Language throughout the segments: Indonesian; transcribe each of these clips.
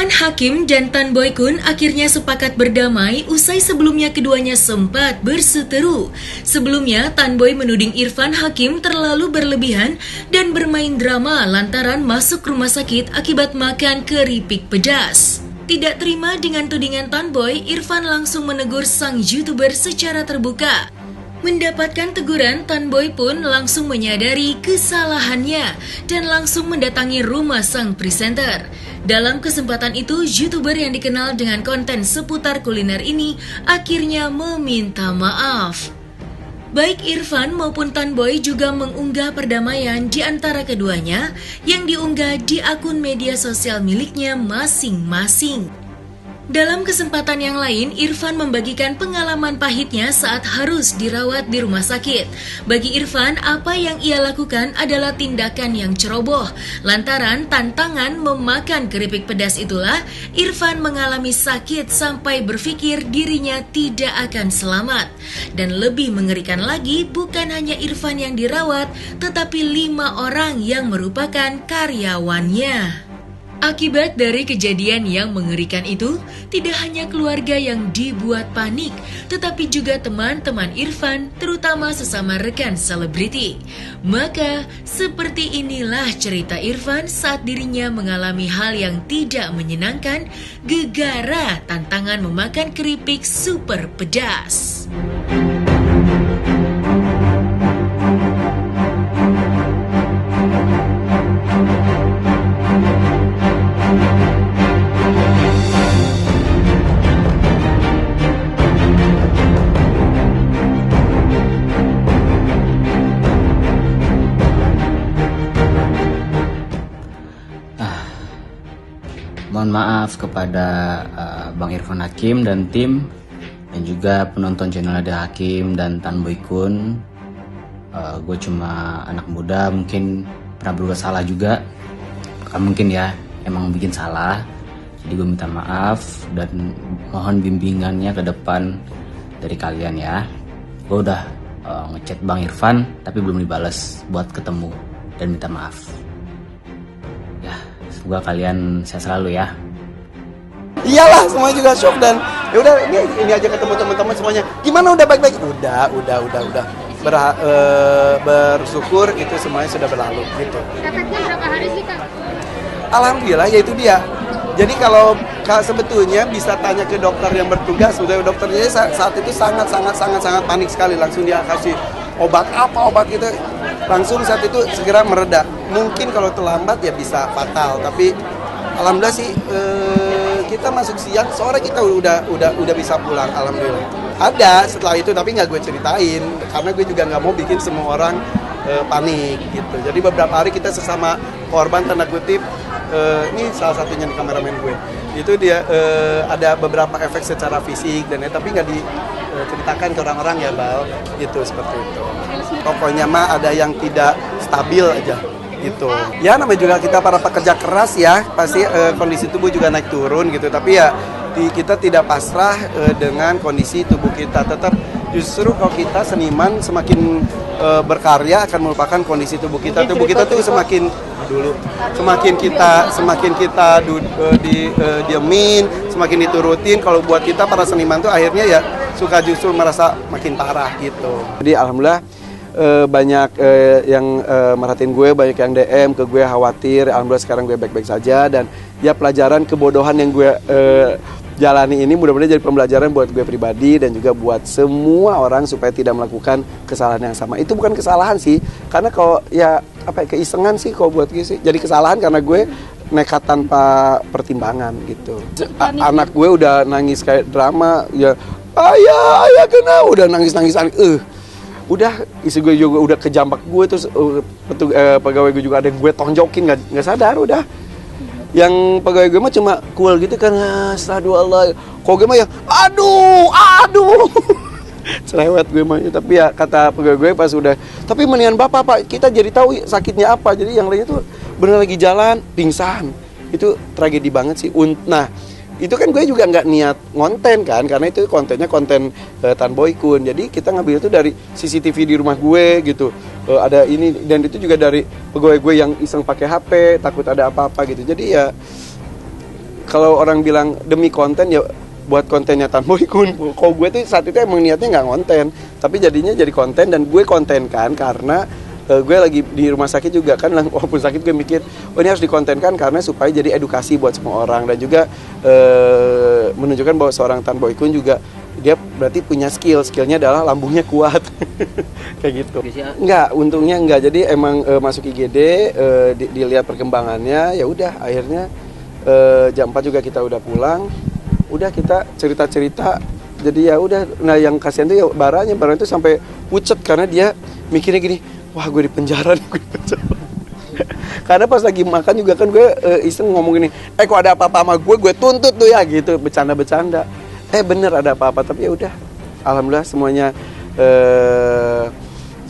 Irfan Hakim dan Tan Boy Kun akhirnya sepakat berdamai usai sebelumnya keduanya sempat berseteru. Sebelumnya, Tan Boy menuding Irfan Hakim terlalu berlebihan dan bermain drama lantaran masuk rumah sakit akibat makan keripik pedas. Tidak terima dengan tudingan Tan Boy, Irfan langsung menegur sang YouTuber secara terbuka. Mendapatkan teguran, Tan Boy pun langsung menyadari kesalahannya dan langsung mendatangi rumah sang presenter. Dalam kesempatan itu, YouTuber yang dikenal dengan konten seputar kuliner ini akhirnya meminta maaf. Baik Irfan maupun Tan Boy juga mengunggah perdamaian di antara keduanya yang diunggah di akun media sosial miliknya masing-masing. Dalam kesempatan yang lain, Irfan membagikan pengalaman pahitnya saat harus dirawat di rumah sakit. Bagi Irfan, apa yang ia lakukan adalah tindakan yang ceroboh. Lantaran tantangan memakan keripik pedas itulah, Irfan mengalami sakit sampai berpikir dirinya tidak akan selamat. Dan lebih mengerikan lagi, bukan hanya Irfan yang dirawat, tetapi 5 orang yang merupakan karyawannya. Akibat dari kejadian yang mengerikan itu, tidak hanya keluarga yang dibuat panik, tetapi juga teman-teman Irfan, terutama sesama rekan selebriti. Maka, seperti inilah cerita Irfan saat dirinya mengalami hal yang tidak menyenangkan, gegara tantangan memakan keripik super pedas. Mohon maaf kepada Bang Irfan Hakim dan tim, dan juga penonton channel Ada Hakim dan Tan Boy Kun. Gue cuma anak muda, mungkin pernah berbuat salah juga. Mungkin ya, emang bikin salah. Jadi gue minta maaf dan mohon bimbingannya ke depan dari kalian ya. Gue udah ngechat Bang Irfan, tapi belum dibales buat ketemu dan minta maaf. Semoga kalian sehat selalu ya. Iyalah, semuanya juga shock dan ya udah ini aja ketemu teman-teman semuanya. Gimana udah baik-baik? Udah. Bersyukur itu semuanya sudah berlalu gitu. Efeknya berapa hari sih Kak? Alhamdulillah ya itu dia. Jadi kalau sebetulnya bisa tanya ke dokter yang bertugas, udah dokternya saat itu sangat panik sekali, langsung dia kasih obat gitu. Langsung saat itu segera mereda. Mungkin kalau terlambat ya bisa fatal, tapi alhamdulillah sih kita masuk siang, sore kita udah bisa pulang, alhamdulillah. Ada setelah itu tapi nggak gue ceritain karena gue juga nggak mau bikin semua orang panik gitu. Jadi beberapa hari kita sesama korban tanda kutip, ini salah satunya nih kameramen gue. Itu dia ada beberapa efek secara fisik dan tapi nggak diceritakan ke orang-orang ya Bal, gitu seperti itu. Pokoknya mah ada yang tidak stabil aja gitu. Ya namanya juga kita para pekerja keras ya, pasti kondisi tubuh juga naik turun gitu. Tapi ya kita tidak pasrah dengan kondisi tubuh kita. Tetap justru kalau kita seniman semakin berkarya akan melupakan kondisi tubuh kita. Tubuh kita tuh semakin kita diemin, semakin diturutin. Kalau buat kita para seniman tuh akhirnya ya suka justru merasa makin parah gitu. Jadi alhamdulillah banyak yang merhatiin gue, banyak yang DM ke gue khawatir. Alhamdulillah sekarang gue baik-baik saja dan ya pelajaran kebodohan yang gue jalani ini mudah-mudahan jadi pembelajaran buat gue pribadi dan juga buat semua orang supaya tidak melakukan kesalahan yang sama. Itu bukan kesalahan sih, karena kalau ya keisengan sih kalau buat gue sih. Jadi kesalahan karena gue nekat tanpa pertimbangan gitu. Anak gue udah nangis kayak drama ya, ayah kena, udah nangis-nangisan. Udah isi gue juga udah kejambak gue terus pegawai gue juga ada yang gue tonjokin nggak sadar udah. Yang pegawai gue mah cuma cool gitu kan, astagfirullah. Kok gue mah ya aduh cerewet gue mah. Tapi ya kata pegawai gue pas udah, tapi mendingan bapak pak kita jadi tahu sakitnya apa. Jadi yang lainnya tuh bener lagi jalan pingsan, itu tragedi banget sih. Nah itu kan gue juga nggak niat ngonten kan, karena itu kontennya konten Tan Boy Kun. Jadi kita ngambil itu dari CCTV di rumah gue gitu. Ada ini dan itu juga dari pegawai gue yang iseng pakai HP takut ada apa-apa gitu. Jadi ya kalau orang bilang demi konten ya buat kontennya Tan Boy Kun. Kalau gue tuh saat itu emang niatnya nggak konten, tapi jadinya jadi konten, dan gue konten kan karena gue lagi di rumah sakit juga kan, walaupun sakit gue mikir oh ini harus dikontenkan karena supaya jadi edukasi buat semua orang, dan juga menunjukkan bahwa seorang Tan Boy Kun juga dia berarti punya skillnya adalah lambungnya kuat. Kayak gitu. Enggak, untungnya enggak. Jadi emang masuk IGD, dilihat perkembangannya, ya udah akhirnya jam 4 juga kita udah pulang. Udah kita cerita-cerita. Jadi ya udah, nah yang kasihan tuh ya Baranya itu sampai pucet karena dia mikirnya gini, wah gue di penjara nih, gue di penjara. Karena pas lagi makan juga kan gue iseng ngomong gini, kok ada apa-apa sama gue tuntut tuh ya gitu, bercanda-bercanda. Bener ada apa-apa, tapi ya udah, alhamdulillah semuanya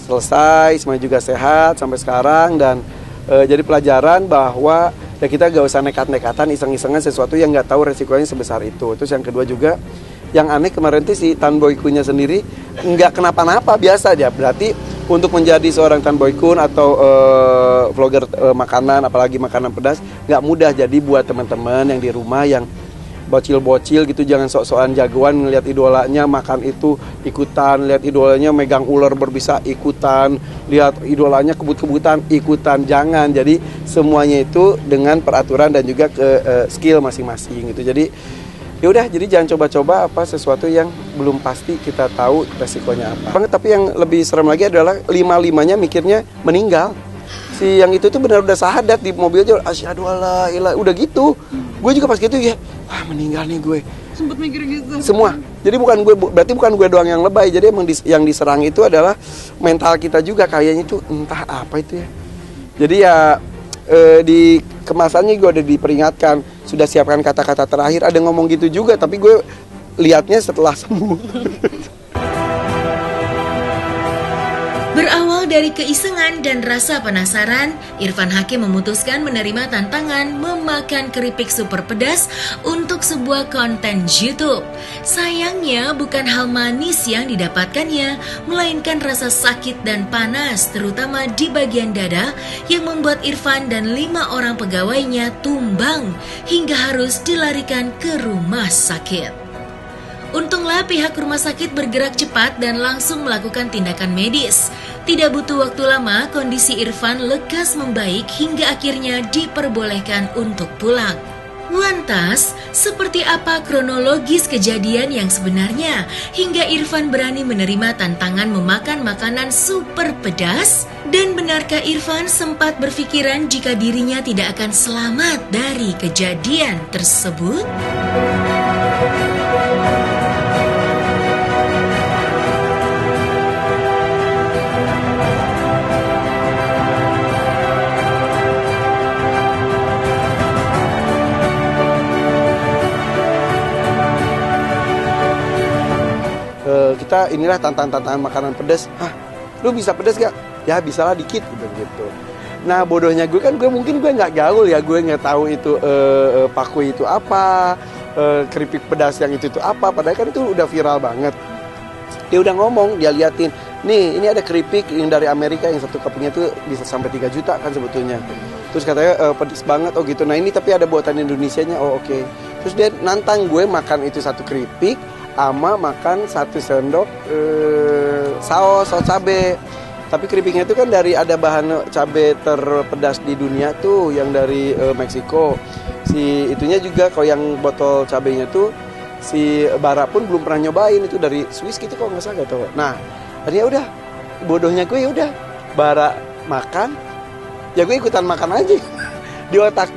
selesai, semuanya juga sehat sampai sekarang, dan jadi pelajaran bahwa ya kita gak usah nekat-nekatan, iseng-isengan sesuatu yang nggak tahu resikonya sebesar itu. Terus yang kedua juga, yang aneh kemarin tuh si Tan Boy Kun-nya sendiri nggak kenapa-napa, biasa dia. Berarti untuk menjadi seorang Tan Boy Kun atau vlogger makanan, apalagi makanan pedas, nggak mudah. Jadi buat teman-teman yang di rumah yang bocil-bocil gitu, jangan sok-sokan jagoan ngelihat idolanya makan itu ikutan, lihat idolanya megang ular berbisa ikutan, lihat idolanya kebut-kebutan ikutan, jangan. Jadi semuanya itu dengan peraturan dan juga skill masing-masing gitu. Jadi ya udah, jadi jangan coba-coba apa sesuatu yang belum pasti kita tahu resikonya apa. Tapi yang lebih serem lagi adalah 5-5-nya mikirnya meninggal. Si yang itu tuh benar udah syahadat di mobil aja, asyhadu alla ilaha, udah gitu. Gue juga pas gitu ya, meninggal nih gue. Sempet mikir gitu. Semua. Jadi berarti bukan gue doang yang lebay. Jadi emang yang diserang itu adalah mental kita juga kayaknya, itu entah apa itu ya. Jadi ya di kemasannya gue udah diperingatkan, sudah siapkan kata-kata terakhir, ada ngomong gitu juga, tapi gue lihatnya setelah sembuh. Berawal dari keisengan dan rasa penasaran, Irfan Hakim memutuskan menerima tantangan memakan keripik super pedas untuk sebuah konten YouTube. Sayangnya bukan hal manis yang didapatkannya, melainkan rasa sakit dan panas, terutama di bagian dada, yang membuat Irfan dan 5 orang pegawainya tumbang hingga harus dilarikan ke rumah sakit. Untunglah pihak rumah sakit bergerak cepat dan langsung melakukan tindakan medis. Tidak butuh waktu lama, kondisi Irfan lekas membaik hingga akhirnya diperbolehkan untuk pulang. Lantas, seperti apa kronologis kejadian yang sebenarnya hingga Irfan berani menerima tantangan memakan makanan super pedas? Dan benarkah Irfan sempat berpikiran jika dirinya tidak akan selamat dari kejadian tersebut? Kita inilah tantangan makanan pedas. Lu bisa pedas gak? Ya bisalah dikit gitu. Nah bodohnya gue mungkin nggak gaul ya, gue nggak tahu itu pakui itu apa, keripik pedas yang itu apa. Padahal kan itu udah viral banget. Dia udah ngomong, dia liatin, nih ini ada keripik yang dari Amerika yang satu kepingnya tuh bisa sampai 3 juta kan sebetulnya. Terus katanya pedas banget, oh gitu. Nah ini tapi ada buatan Indonesianya, oh oke. Terus dia nantang gue makan itu satu keripik sama makan 1 sendok saus cabe. Tapi keripiknya itu kan dari ada bahan cabe terpedas di dunia tuh, yang dari Meksiko. Si itunya juga kalau yang botol cabenya tuh si Bara pun belum pernah nyobain, itu dari Swiss gitu kalau nggak salah, gak tau. Nah akhirnya udah, bodohnya gue ya udah, Bara makan ya gue ikutan makan aja. Di otak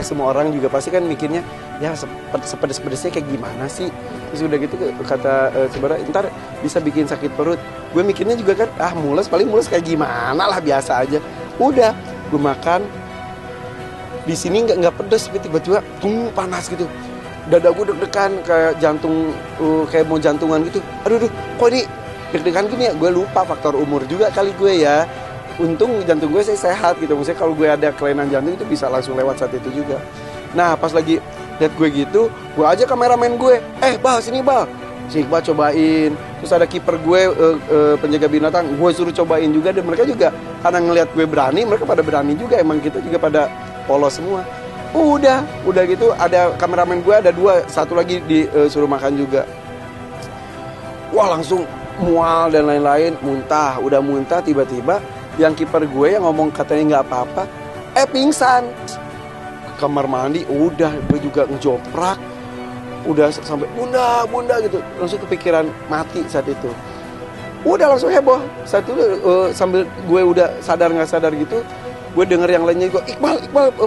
semua orang juga pasti kan mikirnya, ya sepedes-pedesnya kayak gimana sih. Terus udah gitu kata Sebara, ntar bisa bikin sakit perut. Gue mikirnya juga kan, paling mules kayak gimana lah, biasa aja. Udah, gue makan. Di sini nggak pedes, tapi tiba-tiba panas gitu. Dada gue deg-degan kayak jantung, kayak mau jantungan gitu. Aduh, kok ini deg-degan gini ya? Gue lupa faktor umur juga kali gue ya. Untung jantung gue sehat gitu. Maksudnya kalau gue ada kelainan jantung itu bisa langsung lewat saat itu juga. Nah pas lagi lihat gue gitu, gue aja kameramen gue, Bal sini Bal, si Iqbal cobain. Terus ada kiper gue, penjaga binatang, gue suruh cobain juga. Dan mereka juga karena ngelihat gue berani, mereka pada berani juga. Emang kita juga pada polos semua. Udah gitu ada kameramen gue ada 2, satu lagi disuruh makan juga. Wah langsung mual dan lain-lain, muntah, udah muntah tiba-tiba yang kiper gue yang ngomong katanya nggak apa-apa, pingsan. Kamar mandi, udah gue juga ngejoprak, udah sampai bunda gitu, langsung kepikiran mati saat itu. Udah langsung heboh saat itu sambil gue udah sadar nggak sadar gitu, gue denger yang lainnya gue Iqbal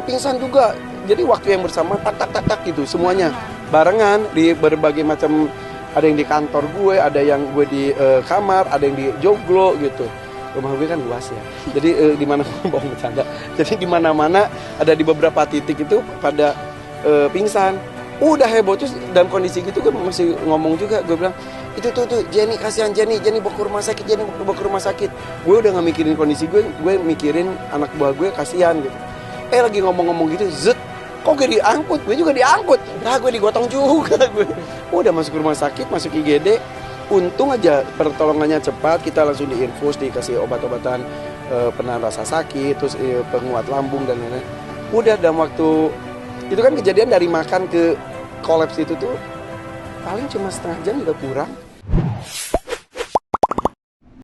pingsan juga. Jadi waktu yang bersama tak gitu semuanya barengan di berbagai macam, ada yang di kantor gue, ada yang gue di kamar, ada yang di joglo gitu. Rumah gue kan luas ya, jadi di mana bohong bercanda. Jadi di mana-mana ada di beberapa titik itu pada pingsan. Udah heboh terus dalam kondisi gitu gue masih ngomong juga, gue bilang itu tuh Jenny kasihan Jenny bawa ke rumah sakit, Jenny bawa ke rumah sakit. Gue udah nggak mikirin kondisi gue mikirin anak buah gue kasihan gitu. Lagi ngomong-ngomong gitu, kok gue diangkut, gue juga diangkut. Nah gue digotong juga gue. Udah masuk ke rumah sakit, masuk IGD. Untung aja pertolongannya cepat, kita langsung diinfus, dikasih obat-obatan penahan rasa sakit, terus penguat lambung dan lain-lain. Udah dalam waktu itu kan kejadian dari makan ke kolaps itu tuh paling cuma setengah jam juga kurang.